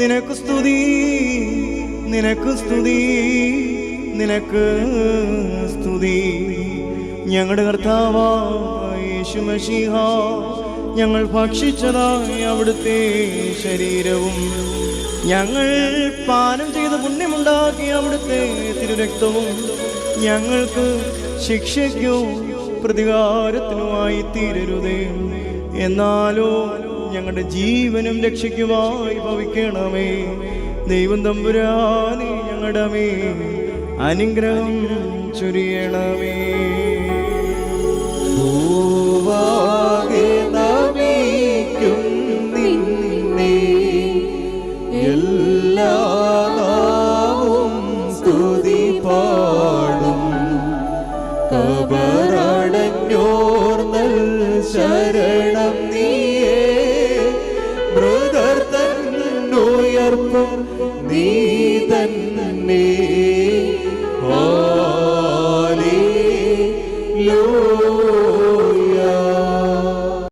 നിനക്ക് സ്തുതി, നിനക്ക് സ്തുതി, നിനക്ക് സ്തുതി. ഞങ്ങളുടെ കർത്താവായ യേശു മശീഹ, ഞങ്ങൾ ഭക്ഷിച്ചതായ അവിടുത്തെ ശരീരവും ഞങ്ങൾ പാനം ചെയ്ത് പുണ്യമുണ്ടാക്കിയ അവിടുത്തെ തിരുരക്തവും ഞങ്ങൾക്ക് ശിക്ഷയ്ക്കോ പ്രതികാരത്തിനുമായി തീരരുതേ, എന്നാലോ ഞങ്ങളുടെ ജീവനും രക്ഷയ്ക്കുമായി ഭവിക്കണമേ. ദൈവം തമ്പുരാനെ ഞങ്ങളുടെ മേൽ അനുഗ്രഹം ചൊരിയണമേ. എല്ലാ നാവും സ്തുതി പാടും. കബറടഞ്ഞോർന്നൽ ശരണം നീയേ, മൃതർ തന്നുയർപ്പും നീ തന്നെ. ഹല്ലേലൂയ.